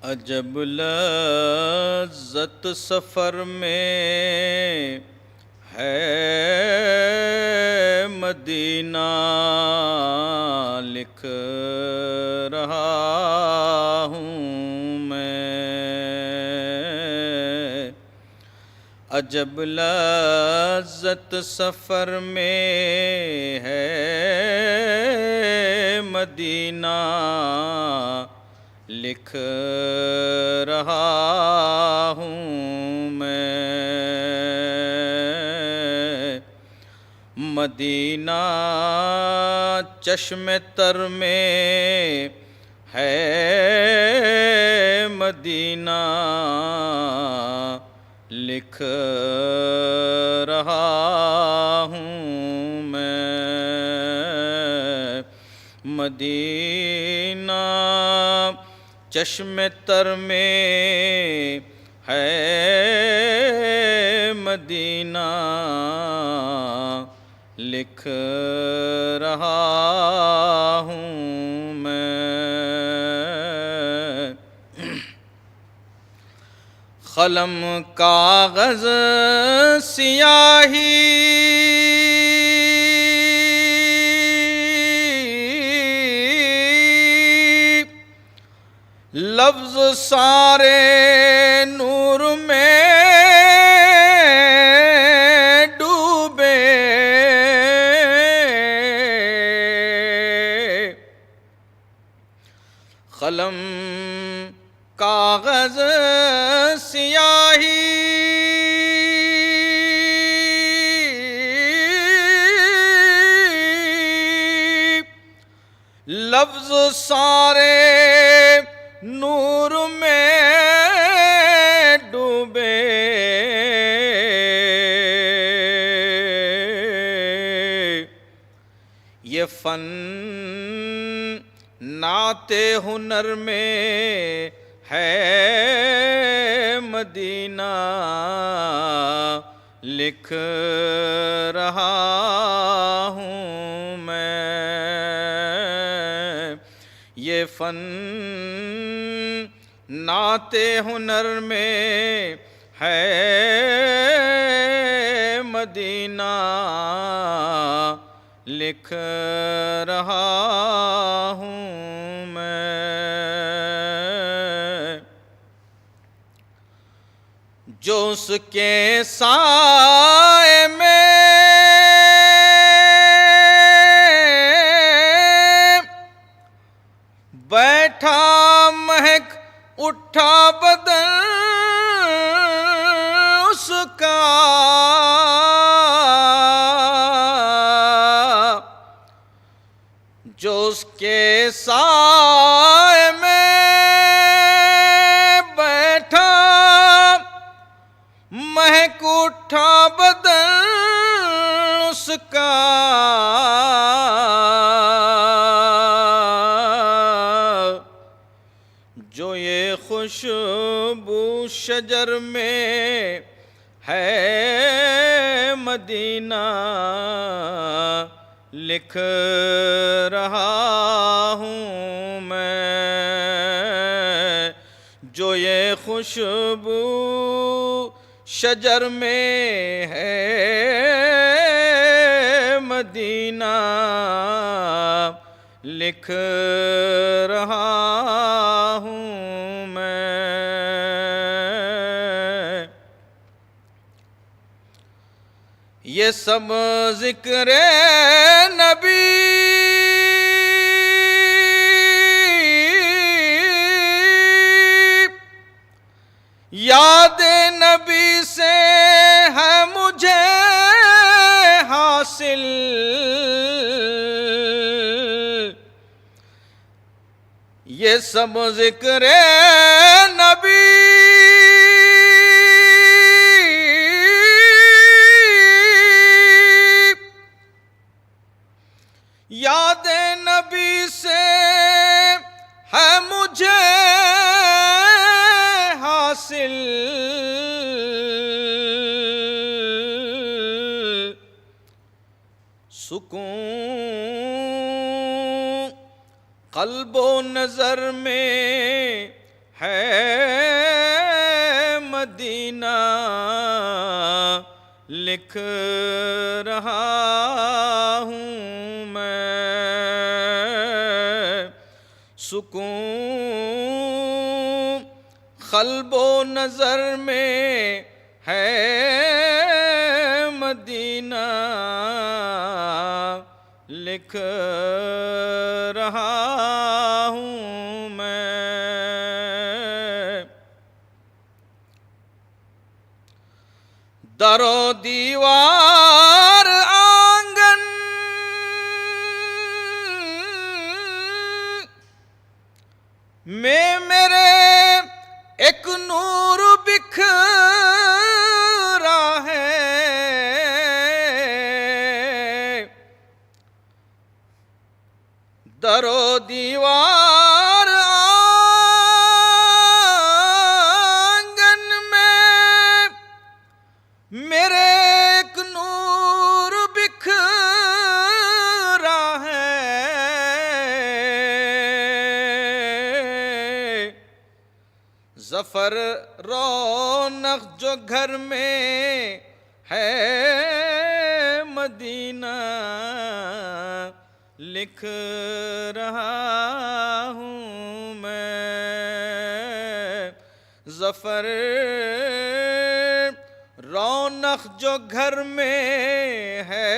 عجب لذت سفر میں ہے مدینہ، لکھ رہا ہوں میں۔ عجب لذت سفر میں ہے مدینہ، لکھ رہا ہوں میں۔ مدینہ چشم تر میں ہے مدینہ، لکھ رہا ہوں میں۔ مدینہ چشم تر میں ہے مدینہ، لکھ رہا ہوں میں۔ قلم کاغذ سیاہی لفظ سارے نور میں ڈوبے، قلم کاغذ سیاہی لفظ سارے نور میں ڈوبے، یہ فن نعت ہنر میں ہے مدینہ، لکھ رہا ہوں میں۔ یہ فن نعت ہنر میں ہے مدینہ، لکھ رہا ہوں میں۔ جو اس کے سائے میں بیٹھا مہک اٹھا بدن اس کا، جو اس کے سائے میں بیٹھا مہک اٹھا بدن اس کا، جو یہ خوشبو شجر میں ہے مدینہ، لکھ رہا ہوں میں۔ جو یہ خوشبو شجر میں ہے مدینہ، لکھ رہا ہوں میں۔ یہ سب ذکر نبی یاد نبی سے ہے مجھے حاصل، یہ سب ذکر نبی یاد نبی سے ہے مجھے حاصل، سکون قلب و نظر میں ہے لکھ رہا ہوں میں، سکون قلب و نظر میں ہے مدینہ، لکھ رہا ہوں میں۔ در و دیوار آنگن میں میرے ایک نور بکھرا ہے، در و دیوار آنگن میں میرے ایک نور بکھرا ہے، ظفر رونق جو گھر میں ہے مدینہ، لکھ رہا ہوں میں۔ ظفر رونق جو گھر میں ہے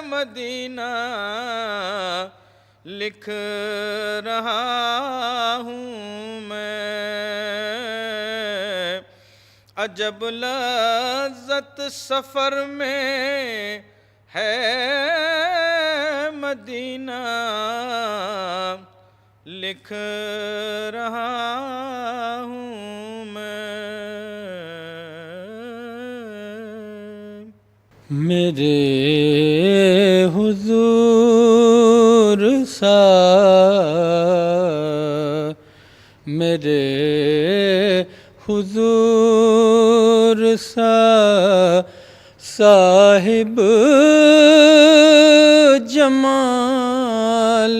مدینہ، لکھ رہا ہوں میں۔ عجب لذت سفر میں ہے مدینہ، لکھ رہا ہوں میں۔ میرے حضور سا، میرے حضور سا صاحب جمال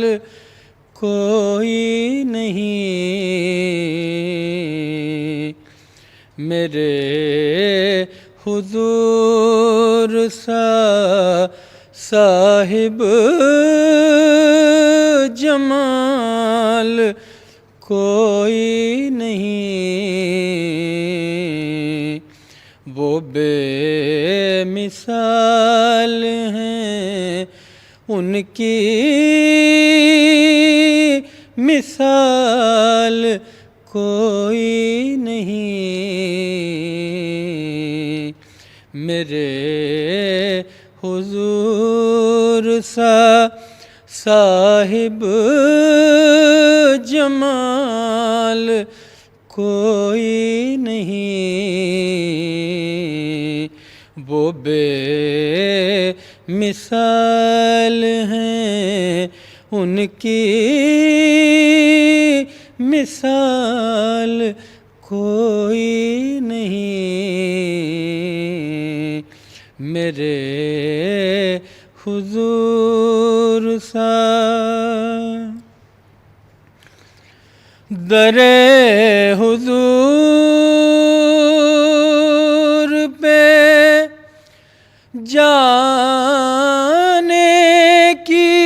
کوئی نہیں، میرے حضور سا صاحب جمال کوئی نہیں، وہ بے مثال ہیں، ان کی مثال کوئی نہیں، میرے حضور سا صاحب جمال کوئی نہیں، وہ بے مثال ہیں، ان کی مثال کوئی نہیں، میرے حضور سا۔ در حضور پہ جانے کی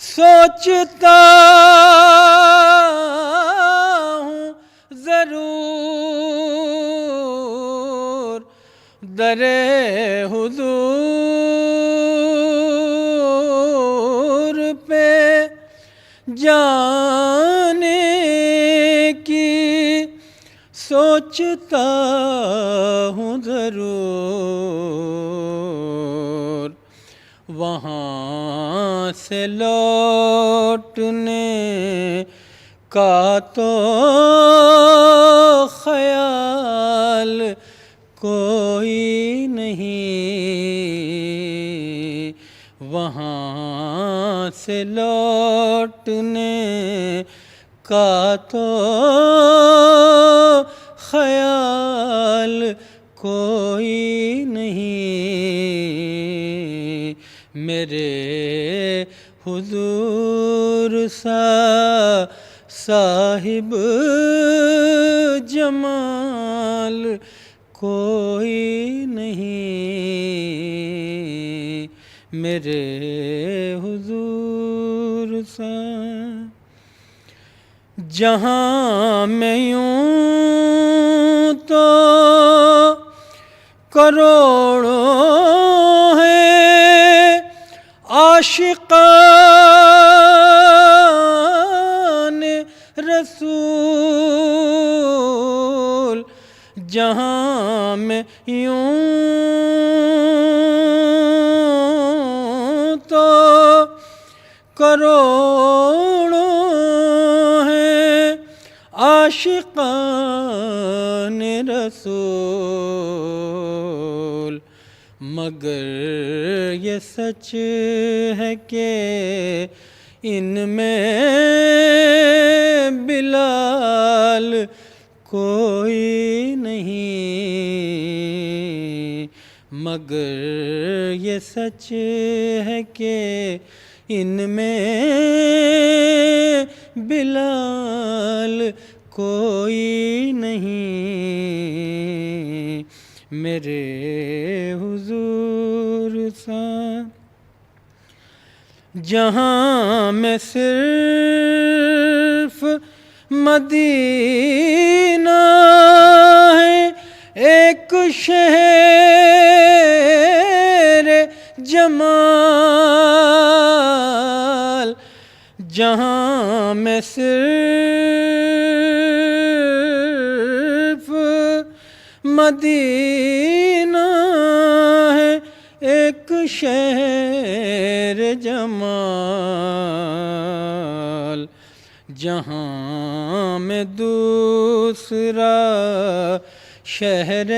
سوچتا ہوں ضرور، در حضور پہ جانے کی سوچتا ہوں ضرور، وہاں سے لوٹنے کا تو خیال کوئی نہیں، وہاں سے لوٹنے کا تو خیال کوئی نہیں، میرے حضور سا صاحب جمال کوئی نہیں میرے حضور سا جہاں میں یوں تو کروڑوں ہیں عاشقان رسول جہاں میں یوں تو کروڑوں ہیں عاشقان رسول مگر یہ سچ ہے کہ ان میں بلال کوئی نہیں مگر یہ سچ ہے کہ ان میں بلال کوئی نہیں میرے حضور سا جہاں میں صرف مدینہ ہے ایک شہر جمال جہاں میں صرف مدینہ ہے ایک شہر جمال جہاں میں دوسرا شہر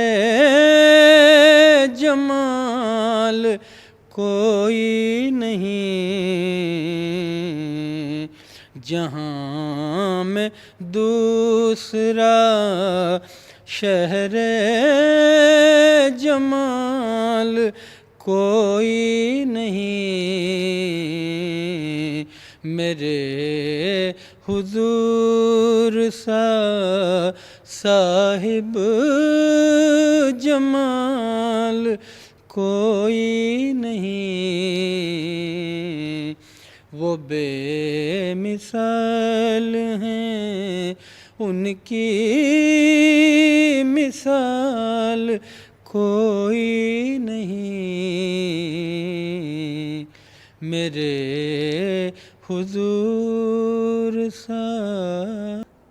جمال کوئی نہیں جہاں میں دوسرا شہر جمال کوئی نہیں میرے حضور سا صاحب جمال کوئی نہیں وہ بے مثال ہیں ان کی مثال کوئی نہیں میرے حضور سا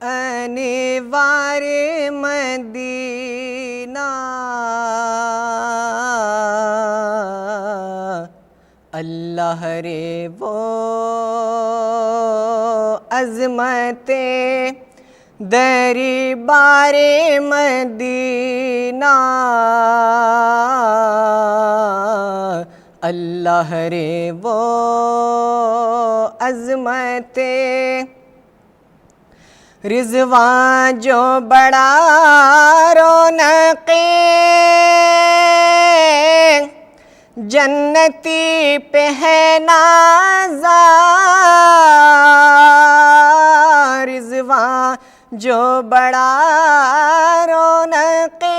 آنے والے مدینہ اللہ رے وہ عظمتیں دربار مدینہ اللہ رے وہ عظمتیں رضوان جو بڑا رونقیں جنتی پہ ہے نازا رضوان جو بڑا رونقیں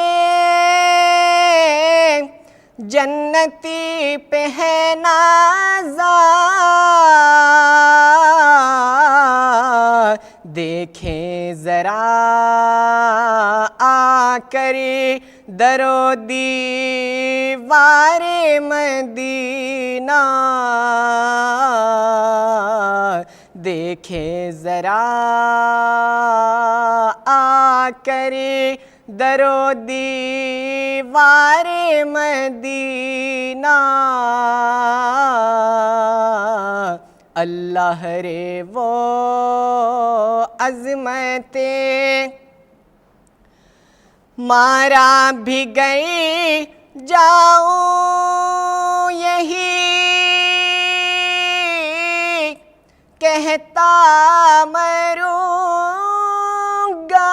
جنتی پہ ہے نازا دیکھیں ذرا آ کر در و دیوار مدینہ دیکھیں ذرا آ کر در و دیوار مدینہ اللہ رے وہ عظمتیں مارا بھی گئی جاؤں یہی کہتا مروں گا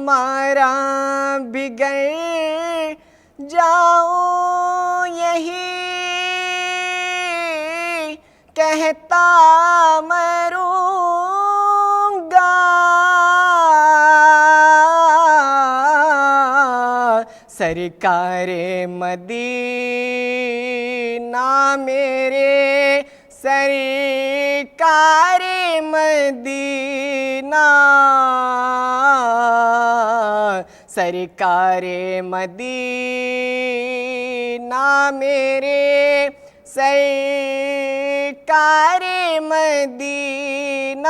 مارا بھی گئی جاؤں یہی کہتا مروں گا سرکار مدینہ میرے سرکار مدینہ سرکار مدینہ میرے سرکار مدینہ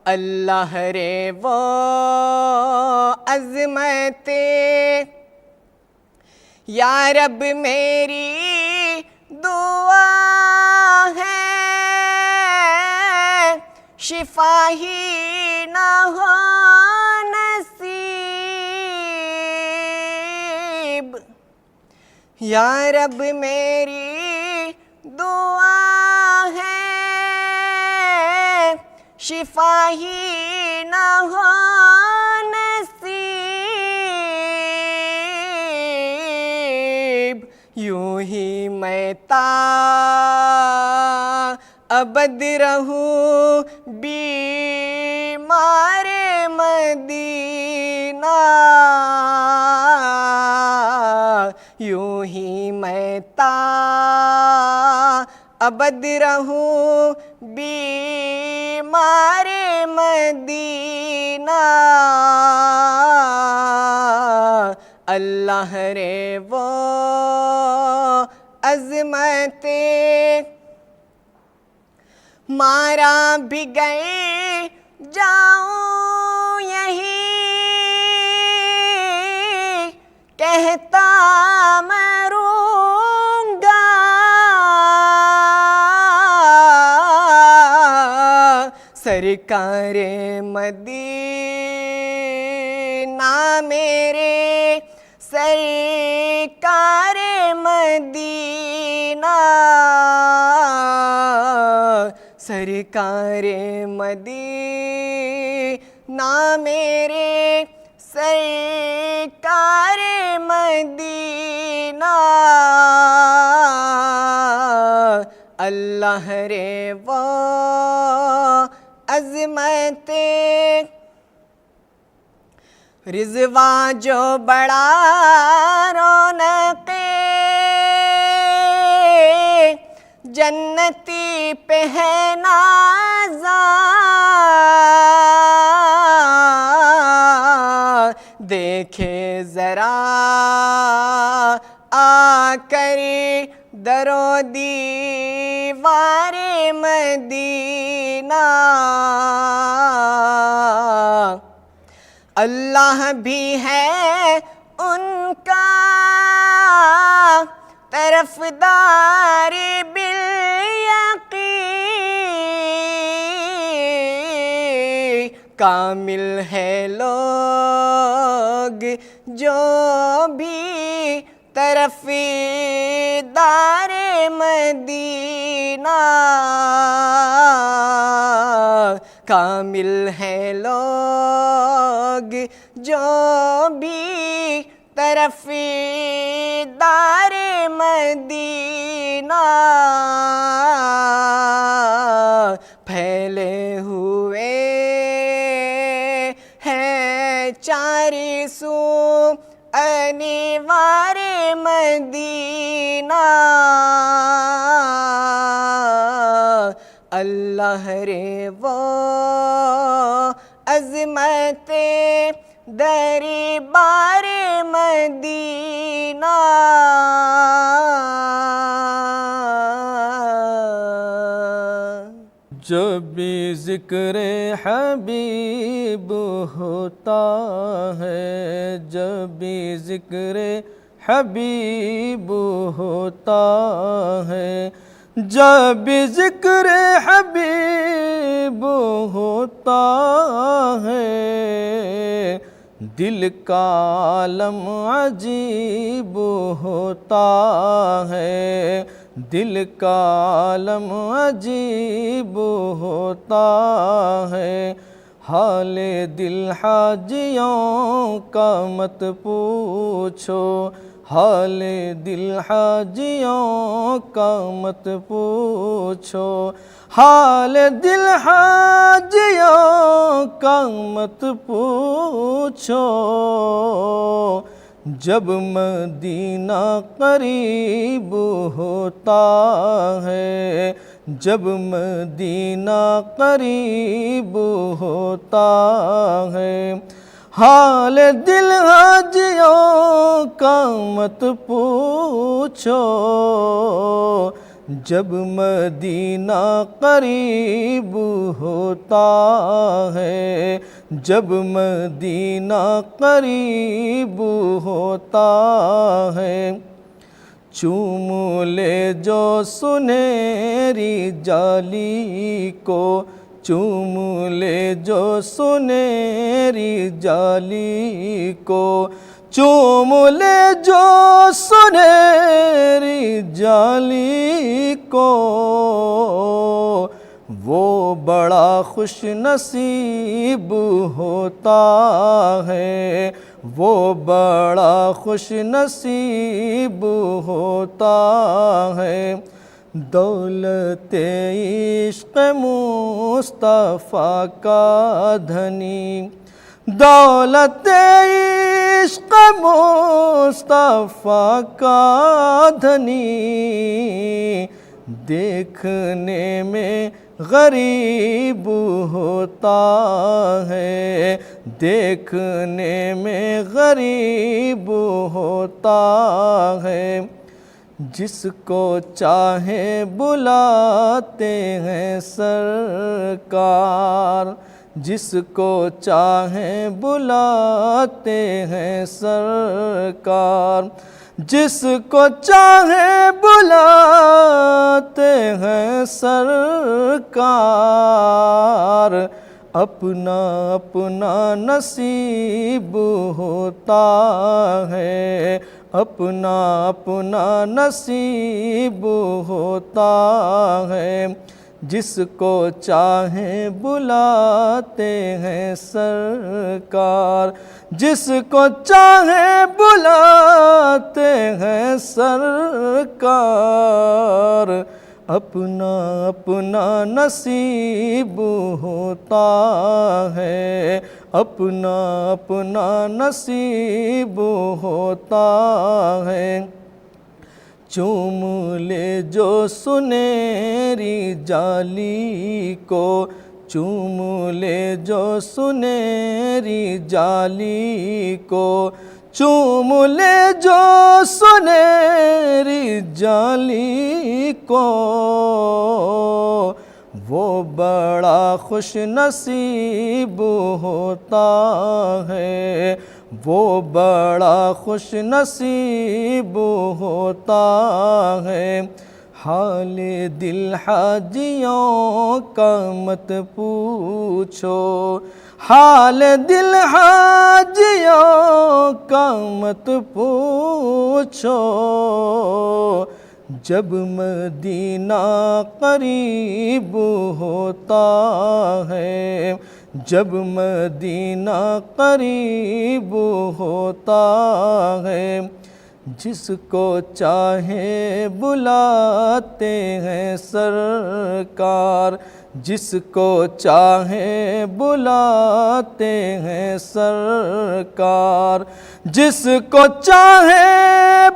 اللہ رے وہ عظمت یا رب میری دعا ہے شفا ہی نہ ہو نصیب یا رب میری دعا ہے شفا ہی نہ ہو نصیب یوں ہی میں تا ابد رہوں بیمار مدینہ یوں ہی میں تا ابد رہوں بیمار مدینہ اللہ رے وہ عظمت مارا بھی گئے جاؤں یہی کہتا مروں گا سرکار مدینہ میرے سرکار مدینہ سرکار مدینہ میرے سرکار مدینہ اللہ رے وہ عظمت رضوان جو بڑا رونق جنتی پہ ہے نازا دیکھے ذرا آ کر در و دیوار مدینہ اللہ بھی ہے ان کا طرفدار بالیقین کامل ہے لوگ جو بھی طرفدار مدینہ کامل ہے لوگ جو بھی طرفدار مدینہ پھیلے ہوئے ہیں چاری سو انوار مدینہ اللہ رے وہ عظمت دربار مدینہ جب بھی ذکر حبیب ہوتا ہے جب بھی ذکر حبیب ہوتا ہے جب بھی ذکر حبیب ہوتا ہے دل کا عالم عجیب ہوتا ہے دل کا عالم عجیب ہوتا ہے حال دل حاجیوں کا مت پوچھو حال دل حاجیوں کا مت پوچھو، حال دل حاجیوں کا مت پوچھو، جب مدینہ قریب ہوتا ہے، جب مدینہ قریب ہوتا ہے، حال دل حاجیوں کا مت پوچھو، جب مدینہ قریب ہوتا ہے، جب مدینہ قریب ہوتا ہے، چوم لے جو سنہری جالی کو، چوم لے جو سنہری جالی کو، چوم لے جو سنہری جالی کو، وہ بڑا خوش نصیب ہوتا ہے، وہ بڑا خوش نصیب ہوتا ہے، دولت عشق مصطفیٰ کا دھنی، دولت عشق مصطفیٰ کا دھنی، دیکھنے میں غریب ہوتا ہے، دیکھنے میں غریب ہوتا ہے، جس کو چاہے بلاتے ہیں سرکار، جس کو چاہے بلاتے ہیں سرکار، جس کو چاہے بلاتے ہیں سرکار، اپنا اپنا نصیب ہوتا ہے، اپنا اپنا نصیب ہوتا ہے، جس کو چاہیں بلاتے ہیں سرکار، جس کو چاہیں بلاتے ہیں سرکار، اپنا اپنا نصیب ہوتا ہے، اپنا اپنا نصیب ہوتا ہے، چوم لے جو سنہری جالی کو، چوم لے جو سنہری جالی کو، چوم لے جو سنہری جالی کو، وہ بڑا خوش نصیب ہوتا ہے، وہ بڑا خوش نصیب ہوتا ہے، حال دل حاجیوں کا مت پوچھو، حال دل حاجیوں کا مت پوچھو، جب مدینہ قریب ہوتا ہے، جب مدینہ قریب ہوتا ہے، جس کو چاہے بلاتے ہیں سرکار، جس کو چاہے بلاتے ہیں سرکار، جس کو چاہے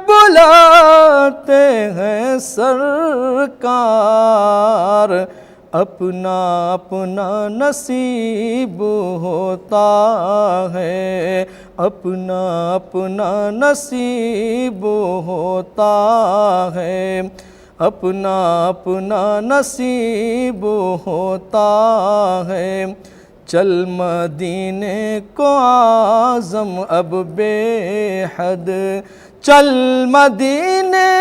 بلاتے ہیں سرکار، اپنا اپنا نصیب ہوتا ہے، اپنا اپنا نصیب ہوتا ہے، اپنا اپنا نصیب ہوتا ہے، چل مدینے کو اعظم اب بے حد، چل مدینے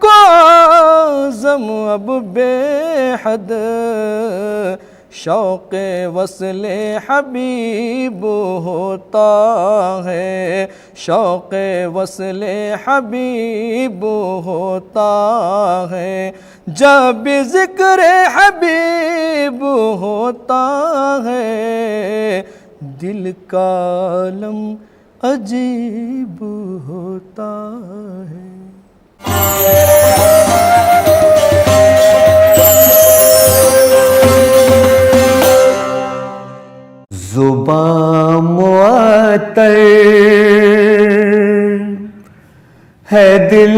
کو اعظم اب بے حد، شوق وصل حبیب ہوتا ہے، شوق وصل حبیب ہوتا ہے، جب ذکر حبیب ہوتا ہے، دل کا عالم عجیب ہوتا ہے۔ زباں معطر ہے دل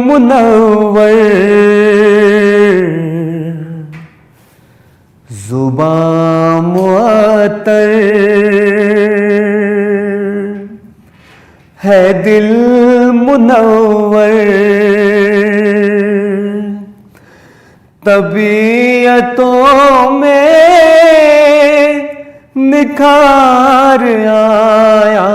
منور، زباں معطر ہے دل منور، طبیعتوں میں نکھار آیا